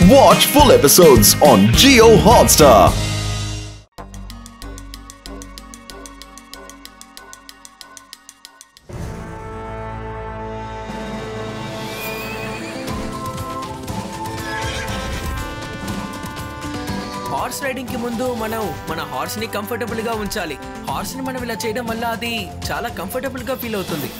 Watch full episodes on Jio Hotstar. Horse riding కి ముందు మనం మన హార్స్ ని కంఫర్టబుల్ గా ఉంచాలి. హార్స్ ని మనం ఇలా చేయడం వల్ల అది చాలా కంఫర్టబుల్ గా ఫీల్ అవుతుంది.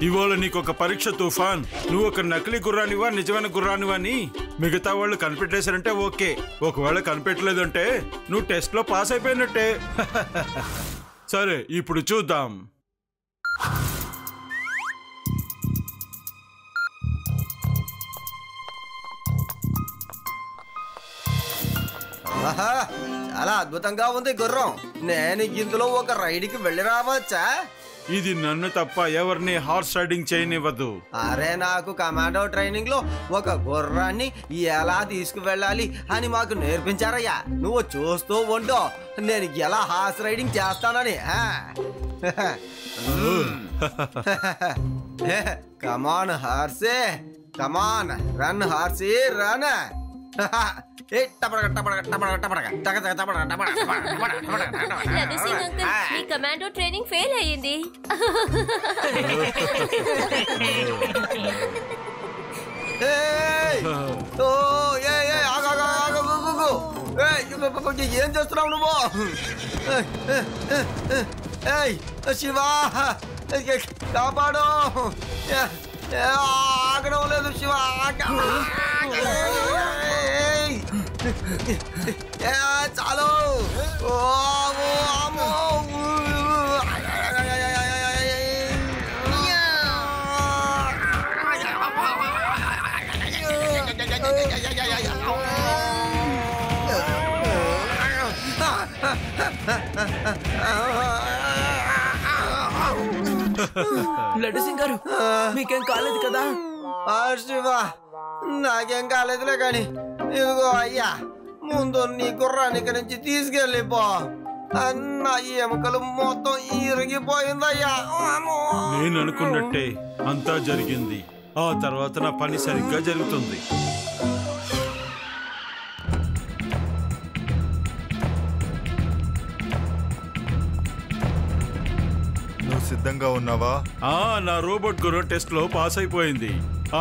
ఇవాళ నీకు ఒక పరీక్ష తుఫాన్. నువ్వు ఒక నకిలీ గుర్రానివా నిజమైన గుర్రానివా అని మిగతా వాళ్ళు కనిపెట్టేశారంటే ఓకే. ఒకవేళ కనిపెట్టలేదంటే నువ్వు టెస్ట్ లో పాస్ అయిపోయినట్టే. సరే ఇప్పుడు చూద్దాం. చాలా అద్భుతంగా ఉంది గుర్రం. నేను ఇందులో ఒక రైడ్కి వెళ్ళి రావచ్చా? ఇది నన్ను తప్ప ఎవరిని హార్స్ రైడింగ్ చేయనివ్వదు. అరే, నాకు కమాండో ట్రైనింగ్ లో ఒక గుర్రాన్ని ఎలా తీసుకువెళ్ళాలి అని మాకు నేర్పించారయ్యా. నువ్వు చూస్తూ ఉండు, నేను ఎలా హార్స్ రైడింగ్ చేస్తానని. Come on horsey, come on run horsey run. Commando training fail అయ్యింది. ఏం చేస్తున్నావు నువ్వు? శివా, కాపాడు. ఆగడం లేదు శివా. చాలు. లడ్డు సింగ్ గారు, మీకేం కాలేదు కదా? శివా, నాకేం కాలేదులే కానీ ఇదిగో అయ్యా, ముందు నీ గుర్రానికి నుంచి తీసుకెళ్ళిపో. నా ఎముకలు మొత్తం ఇరిగిపోయిందయ్యా. నేను అనుకున్నట్టే అంతా జరిగింది. ఆ తర్వాత నా పని సరిగ్గా జరుగుతుంది. నువ్వు సిద్ధంగా ఉన్నావా? నా రోబోట్ గుర్రం టెస్ట్ లో పాస్ అయిపోయింది.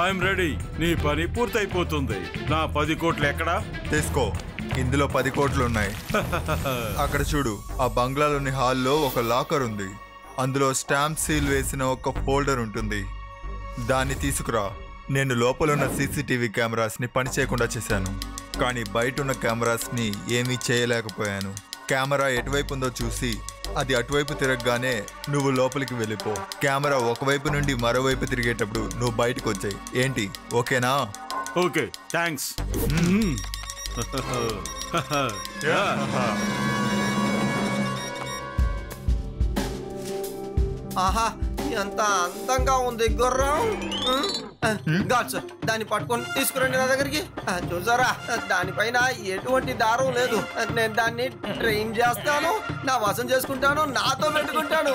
I'm ready. నీ పని పూర్తయిపోతుంది. నా 10 కోట్లు ఎక్కడా? తీసుకో, ఇందులో 10 కోట్లు ఉన్నాయి. అక్కడ చూడు, ఆ బంగ్లాలోని హాల్లో ఒక లాకర్ ఉంది. అందులో స్టాంప్ సీల్ వేసిన ఒక ఫోల్డర్ ఉంటుంది. దాన్ని తీసుకురా. నేను లోపల ఉన్న సీసీటీవీ కెమెరాస్ని పని చేయకుండా చేశాను, కానీ బయట ఉన్న కెమెరాస్ని ఏమీ చేయలేకపోయాను. కెమెరా ఎటువైపు ఉందో చూసి అది అటువైపు తిరగగానే నువ్వు లోపలికి వెళ్ళిపో. కెమెరా ఒకవైపు నుండి మరోవైపు తిరిగేటప్పుడు నువ్వు బయటకు వచ్చాయి. ఏంటి, ఓకేనా? Okay, thanks. ఆహా, ఎంత అందంగా ఉంది గుర్రం. గాడ్స్, దాన్ని పట్టుకొని తీసుకురండి నా దగ్గరికి. చూసారా, దానిపైన ఎటువంటి దారం లేదు. నేను దాన్ని ట్రైన్ చేస్తాను, నా వశం చేసుకుంటాను, నాతో పెట్టుకుంటాను.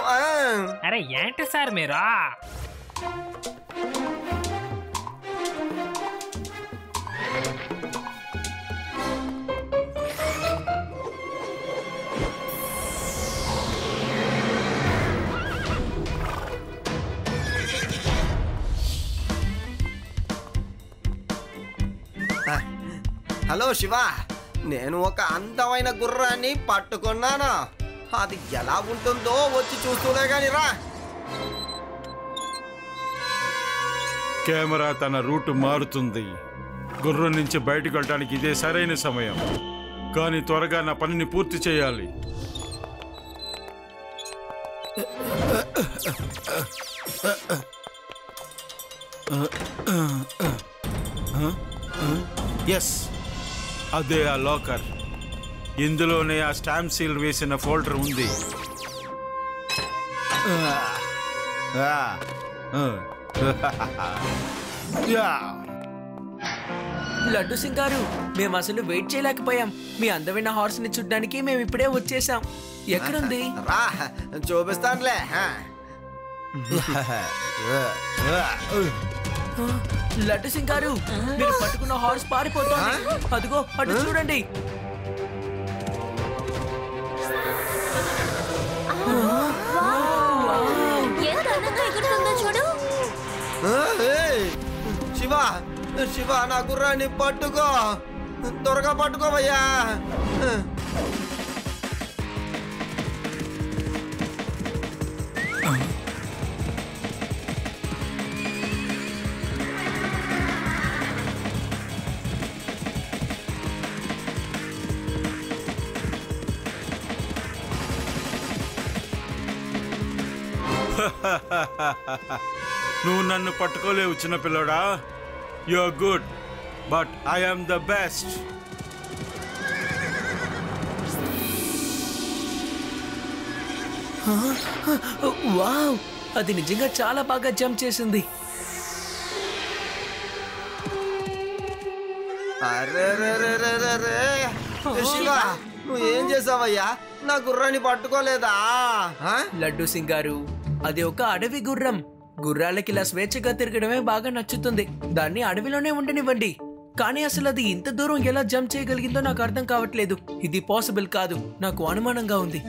అరే ఏంటి సార్ మీరు? హలో శివ, నేను ఒక అందమైన గుర్రాన్ని పట్టుకున్నాను. అది ఎలా ఉంటుందో వచ్చి చూస్తూనే గాని రా. కెమెరా తన రూట్ మారుతుంది. గుర్రం నుంచి బయటకు వెళ్ళడానికి ఇదే సరైన సమయం. కానీ త్వరగా నా పనిని పూర్తి చేయాలి. ఎస్, అదే ఆ లాకర్. ఇందులోనే ఆ స్టాంప్ సీల్ వేసిన ఫోల్డర్ ఉంది. లడ్డు సింగ్ గారు, మేము అసలు వెయిట్ చేయలేకపోయాం. మీ అందమైన హార్స్ ని చూడ్డానికి మేము ఇప్పుడే వచ్చేసాం. ఎక్కడుంది? రా, చూపిస్తానులే. లడ్డు సింగ్ గారు, మీరు పట్టుకున్న హార్స్ పారిపోతుంది. అదిగో అటు చూడండి. ఎంత అందంగా ఎగురుతుందో చూడు. శివ శివ, నా గుర్రాన్ని పట్టుకో, త్వరగా పట్టుకోవయ్యా. నువ్వు నన్ను పట్టుకోలేవు చిన్న పిల్లడా. You are good, but I am the best. Wow, అది నిజంగా చాలా బాగా జంప్ చేసింది. అరే శివ, నువ్వు ఏం చేసావయ్యా? నా గుర్రాన్ని పట్టుకోలేదా? లడ్డు సింగ్ గారు, అది ఒక అడవి గుర్రం. గుర్రాలకి ఇలా స్వేచ్ఛగా తిరగడమే బాగా నచ్చుతుంది. దాన్ని అడవిలోనే ఉండనివ్వండి. కానీ అసలు అది ఇంత దూరం ఎలా జంప్ చేయగలిగిందో నాకు అర్థం కావట్లేదు. ఇది పాసిబుల్ కాదు, నాకు అనుమానంగా ఉంది.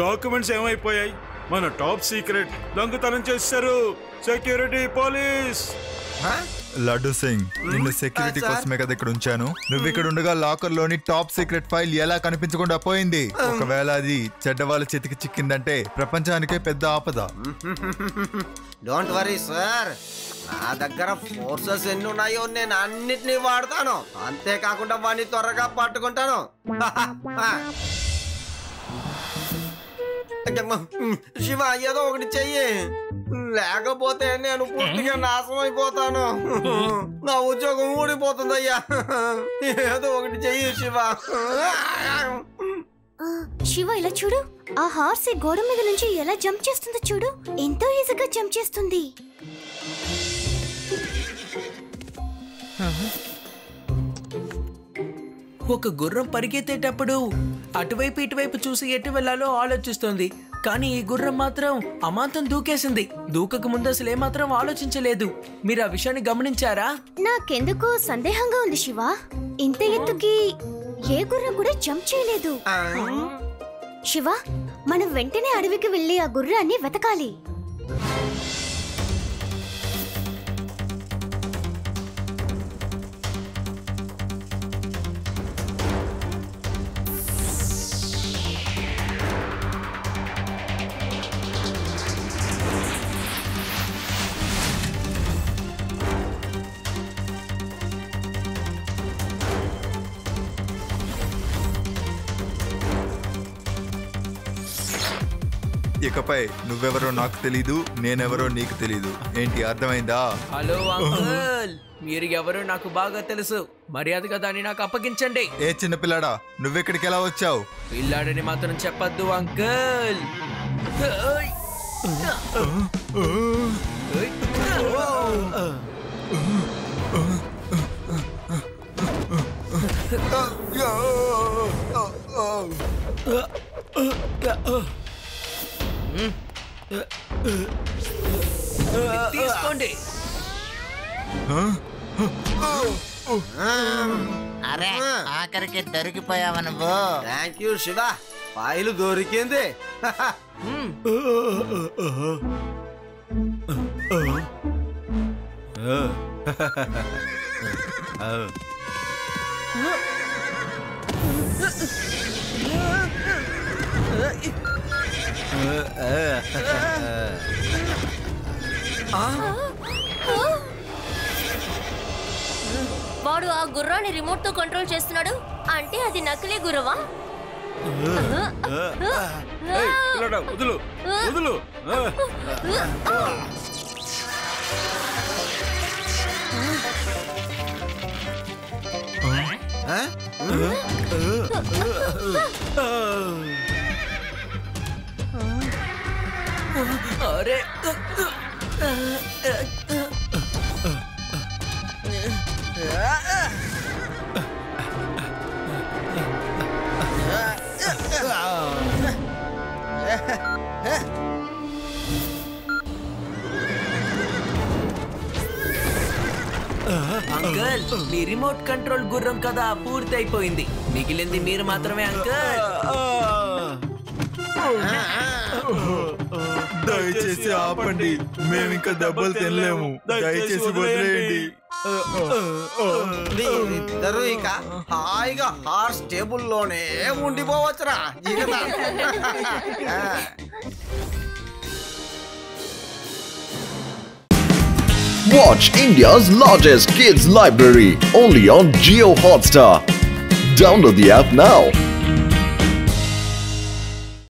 డాక్యుమెంట్స్ ఏమైపోయాయి? మన టాప్ సీక్రెట్ దొంగతనం చేశారు. Security, police. లడ్డు సింగ్, నిన్ను సెక్యూరిటీ కోసమే కదా ఇక్కడ ఉంచాను. నువ్వు ఇక్కడ ఉండగా లాకర్ లోని టాప్ సీక్రెట్ ఫైల్ ఎలా కనిపించకుండా పోయింది? ఒకవేళ అది చెడ్డవాళ్ళ చేతికి చిక్కిందంటే ప్రపంచానికే పెద్ద ఆపద. డోంట్ వరీ సార్, నా దగ్గర ఫోర్సెస్ ఎన్ని ఉన్నాయో నేను అన్నిటినీ వాడతాను. అంతేకాకుండా వాడిని త్వరగా పట్టుకుంటాను. శివ, ఏదో ఒకటి చెయ్యి, లేకపోతే నేను పూర్తిగా నాశనం అయిపోతాను. నా ఉద్యోగం ఊడిపోతుందయ్యా. ఏదో ఒకటి చెయ్యి శివ. శివ, ఇలా చూడు. ఆ హార్స్ గోడ మీద నుంచి ఎలా జంప్ చేస్తుందో చూడు. ఎంతో ఈజీగా జంప్ చేస్తుంది. ఒక గుర్రం పరిగెత్తేటప్పుడు అటువైపు ఇటువైపు చూసి ఎటు వెళ్లాలో ఆలోచిస్తుంది. కానీ ఈ గుర్రం మాత్రం అమాంతం దూకేసింది. దూకక ముందు అసలు ఏమాత్రం ఆలోచించలేదు. మీరు ఆ విషయాన్ని గమనించారా? నాకెందుకో సందేహంగా ఉంది శివ. ఇంత ఎత్తుకి ఏ గుర్రం కూడా జంప్ చేయలేదు. శివ, మనం వెంటనే అడవికి వెళ్ళి ఆ గుర్రాన్ని వెతకాలి. ఇకపై నువ్వెవరో నాకు తెలీదు, నేనెవరో నీకు తెలీదు. ఏంటి, అర్థమైందా? హలో అంకుల్, మీరు ఎవరో నాకు బాగా తెలుసు. మర్యాదగా దాన్ని నాకు అప్పగించండి. ఏ చిన్న పిల్లాడా, నువ్వెక్కడికి ఎలా వచ్చావు? పిల్లాడని మాత్రం చెప్పద్దు అంకుల్. తీసుకోండి. అరే, ఆఖరికి దొరికిపోయావు నువ్వు. థ్యాంక్ యూ శివ, ఫైలు దొరికింది. వాడు ఆ గుర్రాన్ని రిమోట్ తో కంట్రోల్ చేస్తున్నాడు. అంటే అది నకిలీ గుర్రమా? వదులు వదులు. అరే, అంకుల్ మీ రిమోట్ కంట్రోల్ గుర్రం కదా పూర్తి అయిపోయింది. మిగిలింది మీరు మాత్రమే అంకుల్. దయచేసి ఆపండి, మేము ఇంకా దెబ్బలు తినలేము. దయచేసి వదిలేయండి. మీరిద్దరూ ఇక హాయిగా horse టేబుల్లోనే ఉండిపోవచ్చురా. Watch India's largest kids library only on Jio Hotstar. Download the app now.